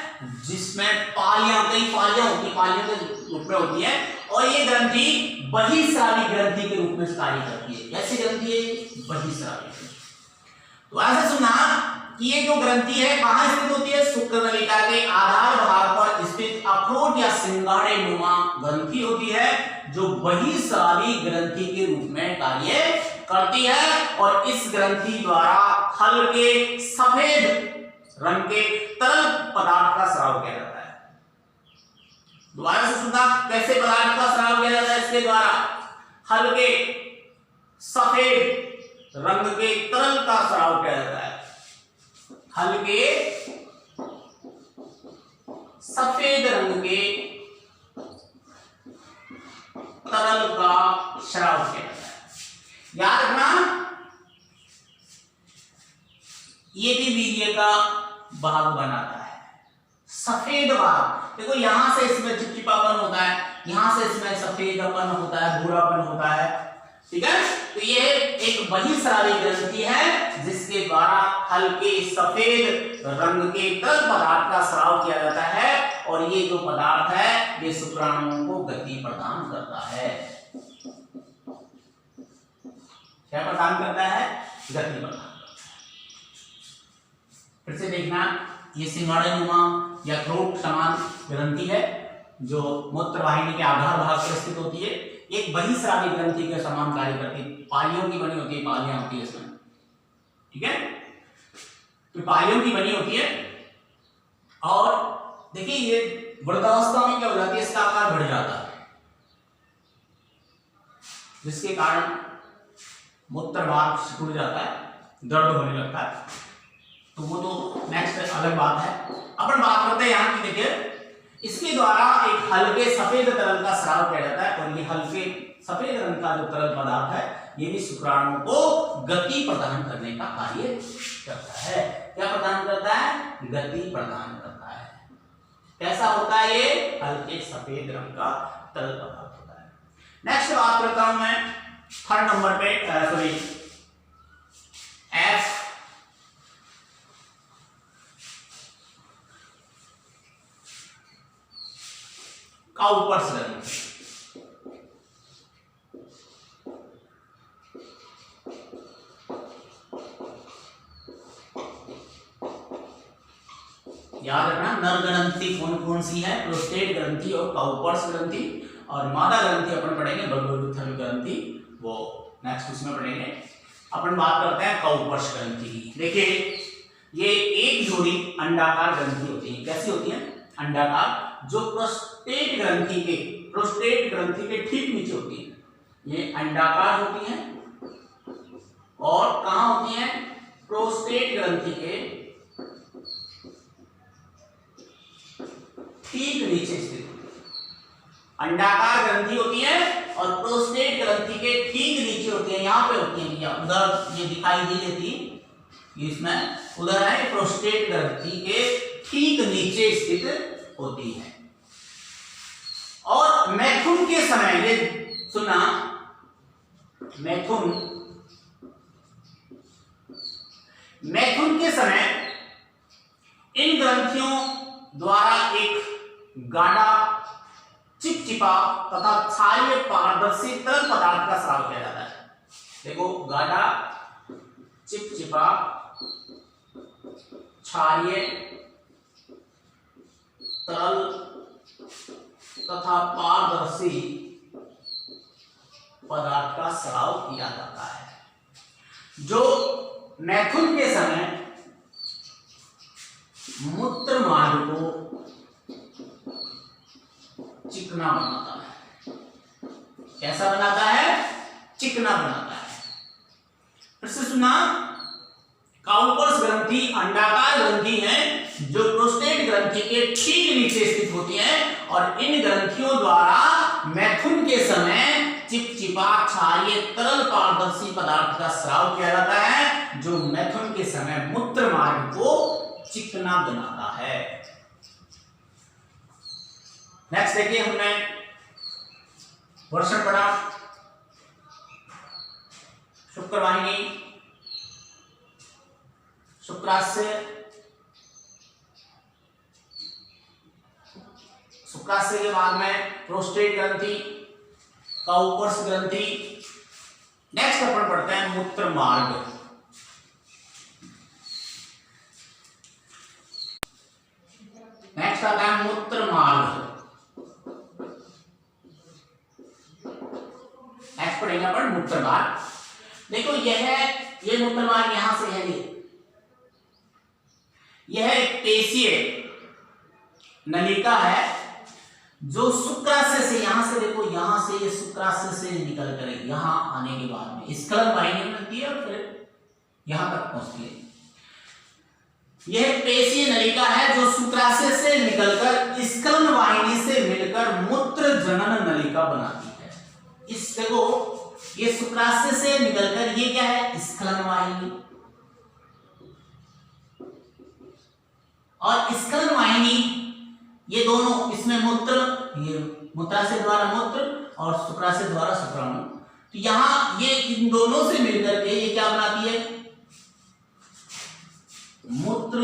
जिसमें पालियां, कई पालियां होती है, पालियों के रूप में होती है। और ये ग्रंथि बहिस्रावी ग्रंथि के रूप में कार्य करती है। कैसी ग्रंथि है? बहिस्रावी। तो ऐसे सुना कि ये जो ग्रंथि है कहां स्थित होती है? शुक्र नलिका के आधार भाग पर स्थित अखरोट या सिंगाड़े नुमा ग्रंथि होती है, जो बहिस्रावी ग्रंथि के रूप में कार्य करती है। और इस ग्रंथि द्वारा खल के सफेद रंग के तरल पदार्थ का स्राव किया जाता है। दोबारा से सुनना, कैसे पदार्थ का स्राव किया जाता है? इसके द्वारा हल्के सफेद रंग के तरल का स्राव किया जाता है। हल्के सफेद रंग के तरल का स्राव किया जाता है। याद रखना, ये भी वीर्य का भाग बनाता है, सफेद भाग। देखो यहां से इसमें चिपचिपापन होता है, यहां से इसमें सफेदपन होता है, भूरापन होता है, ठीक है। तो ये एक बहिस्रावी ग्रंथि है जिसके द्वारा हल्के सफेद रंग के तरल पदार्थ का स्राव किया जाता है, और ये जो पदार्थ है ये शुक्राणुओं को गति प्रदान करता है। क्या प्रदान करता है? गति प्रदान। फिर से देखना, ये सिंगाड़ेनुमा या थ्रोट समान ग्रंथि है जो मूत्र वाहिनी के आधार भाग पर स्थित होती है। एक बहिस्रावी ग्रंथि के समान कार्य करती है, पालियों की बनी होती है, पालियां होती है इसमें, ठीक है। तो पालियों की बनी होती है, और देखिए ये वृद्धावस्था में क्या हो जाती है, इसका आकार बढ़ जाता है, जिसके कारण मूत्र मार्ग सिकुड़ जाता है, दर्द होने लगता है। तो वो तो नेक्स्ट अलग बात है। अपन बात करते हैं यहाँ की, देखिए इसके द्वारा एक हल्के सफेद तरल का स्राव किया जाता है, और ये हल्के सफेद रंग का जो तरल पदार्थ है ये भी शुक्राणुओं को गति प्रदान करने का कार्य करता है। क्या प्रदान करता है? गति प्रदान करता है। कैसा होता है ये? हल्के सफेद रंग का तरल पदार्थ होता है। नेक्स्ट बात करता हूं मैं थर्ड नंबर पे, सॉरी एफ काउपर्स ग्रंथि। याद रखना, नर ग्रंथि कौन कौन सी है? प्रोस्टेट ग्रंथि और काउपर्स ग्रंथि, और मादा ग्रंथि अपन पढ़ेंगे बल्बोलुथल ग्रंथि, वो नेक्स्ट उसमें पढ़ेंगे। अपन बात करते हैं काउपर्स ग्रंथि की। देखिए ये एक जोड़ी अंडाकार ग्रंथि होती है। कैसी होती है? अंडाकार, जो प्रोस्टेट ग्रंथि के ठीक नीचे होती है। ये अंडाकार होती है, और कहां होती है? प्रोस्टेट ग्रंथि के ठीक नीचे स्थित होती है। अंडाकार ग्रंथि होती है और प्रोस्टेट ग्रंथि के ठीक नीचे होती है। यहां पे होती है, उधर ये दिखाई दे देती, इसमें उधर है, प्रोस्टेट ग्रंथि के ठीक नीचे स्थित होती है। और मैथुन के समय, ये सुना, मैथुन के समय इन ग्रंथियों द्वारा एक गाढ़ा, चिपचिपा तथा क्षारीय पारदर्शी तरल पदार्थ का स्राव किया जाता है। देखो गाढ़ा, चिपचिपा, क्षारीय तरल तथा पारदर्शी पदार्थ का स्राव किया जाता है, जो मैथुन के समय मूत्र मार्ग को चिकना बनाता है। कैसा बनाता है? चिकना बनाता है। फिर से सुना, काउपर्स ग्रंथि अंडाकार ग्रंथि है जो प्रोस्टेट ग्रंथि के ठीक नीचे स्थित होती है, और इन ग्रंथियों द्वारा मैथुन के समय चिपचिपा, क्षारीय, तरल, पारदर्शी पदार्थ का स्राव किया जाता है, जो मैथुन के समय मूत्र मार्ग को चिकना बनाता है। नेक्स्ट देखिए, हमने वर्षण पढ़ा, शुक्रवाहिनी, शुक्राशय, शुक्राशय के बाद में प्रोस्टेट ग्रंथि, काउपर्स ग्रंथि। नेक्स्ट अपन पढ़ते हैं मूत्र मार्ग। नेक्स्ट आता है मूत्र मार्ग। नेक्स्ट पढ़ेंगे अपन मूत्र मार्ग। देखो ये मूत्र मार्ग यहां से है, यह एक पेशीय नलिका है जो शुक्राशय से, यहां से देखो, यहां से ये शुक्राशय से निकल कर यहां आने के बाद में स्खलन वाहिनी बनती है और फिर यहां तक पहुंचती है। यह पेशीय नलिका है जो शुक्राशय से निकलकर स्खलन वाहिनी से मिलकर मूत्र जनन नलिका बनाती है। इस देखो, ये शुक्राशय से निकलकर ये क्या है, स्खलन वाहिनी, और स्खलन वाहिनी ये दोनों, इसमें मूत्र, ये मूत्राशय द्वारा मूत्र और शुक्राशय द्वारा शुक्राणु, तो यहां ये इन दोनों से मिलकर के ये क्या बनाती है, मूत्र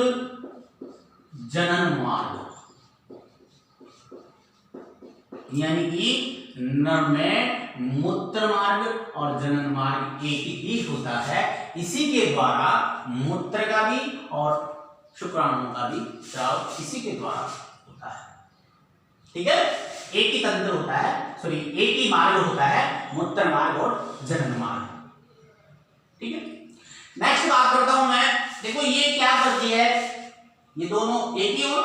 जनन मार्ग, यानी कि नर में मूत्र मार्ग और जनन मार्ग एक ही होता है। इसी के द्वारा मूत्र का भी और शुक्राणु का भी स्राव इसी के द्वारा होता है। ठीक है, एक ही तंत्र होता है, सॉरी एक ही मार्ग होता है, मूत्र मार्ग और जनन मार्ग। ठीक है, नेक्स्ट बात करता हूं मैं। देखो ये क्या करती है, ये दोनों एक ही हो,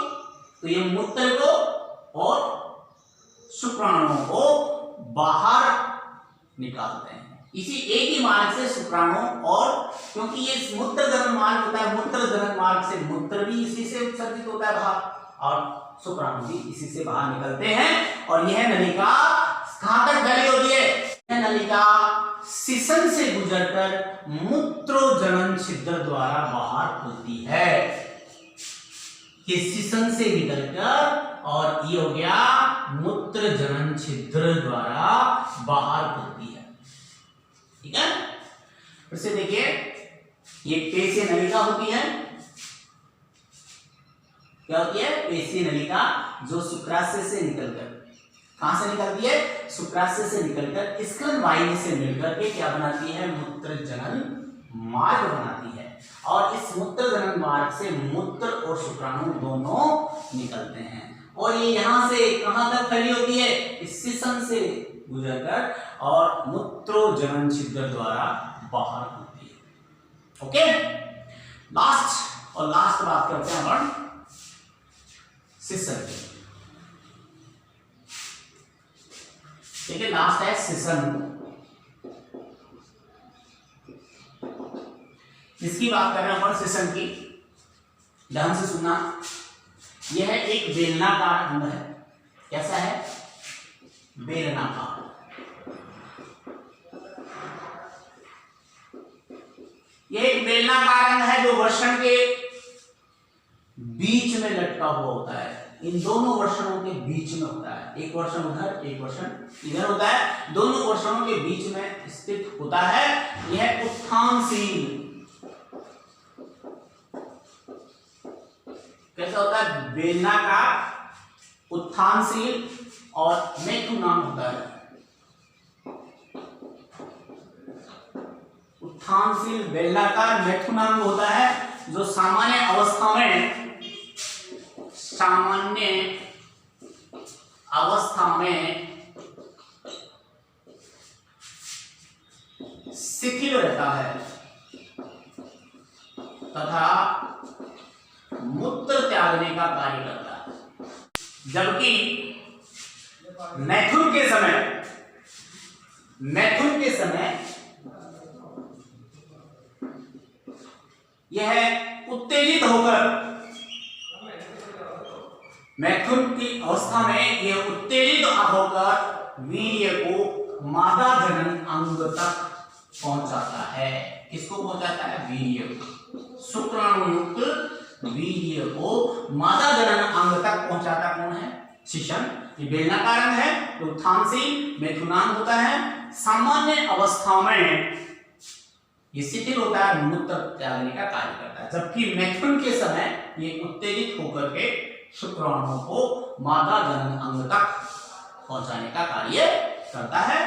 तो ये मूत्र को और शुक्राणुओं को बाहर निकालते हैं इसी एक ही मार्ग से, शुक्राणु, और क्योंकि ये मूत्र जनन मार्ग होता है, मूत्र जनन मार्ग से मूत्र भी इसी से उत्सर्जित होता है बाहर और शुक्राणु भी इसी से बाहर निकलते हैं। और यह नलिका कहां तक फैली होती है, यह नलिका सिसन से गुजरकर मूत्र जनन छिद्र द्वारा बाहर खुलती है। ये सिसन से निकलकर और ये हो गया मूत्र जनन छिद्र द्वारा बाहर खुलती है। ठीक है, फिर से देखिए, ये पेशीय नलिका होती है, क्या होती है, पेशीय नलिका, जो शुक्राशय से निकलकर, कहां से निकलती है, शुक्राशय से निकलकर स्खलन वाहिनी से मिलकर के क्या बनाती है, मूत्र जनन मार्ग बनाती है। और इस मूत्र जनन मार्ग से मूत्र और शुक्राणु दोनों निकलते हैं और ये यहां से कहां तक फैली होती है, इस सिसन से गुजरकर और मूत्र जनन छिद्र द्वारा बाहर होती है। ओके, लास्ट बात करते हैं अपन सिसन। ठीक है, लास्ट है सिसन। इसकी बात कर रहे हैं अपन सिसन की, ध्यान से सुनना। यह एक बेलनाकार अंग है। कैसा है, बेलनाकार। यह एक बेलनाकार अंग है जो वृषण के बीच में लटका हुआ होता है। इन दोनों वृषणों के बीच में होता है, एक वृषण उधर, एक वृषण इधर होता है, दोनों वृषणों के बीच में स्थित होता है। यह उत्थानशील, कैसा होता है, बेलनाकार, उत्थानशील और मैथुनांग होता है। उत्थानशील, बेलनाकार, मैथुनांग होता है, जो सामान्य अवस्था में शिथिल रहता है तथा मूत्र त्यागने का कार्य करता है। जबकि मैथुन के समय यह उत्तेजित होकर, मैथुन की अवस्था में यह उत्तेजित होकर वीर्य को मादा जनन अंग तक पहुंचाता है। किसको पहुंचाता है, वीर्य को। शुक्राणु युक्त वीर्य को मादा जनन अंग तक पहुंचाता कौन है, सिसन। ये बेलनाकार अंग है, उत्थानशील, मैथुनांग होता है। सामान्य अवस्था में ये शिथिल होता है, मूत्र त्यागने का कार्य करता है। जबकि मैथुन के समय ये उत्तेजित होकर के शुक्राणुओं को मादा जनन अंग तक पहुंचाने का कार्य करता है।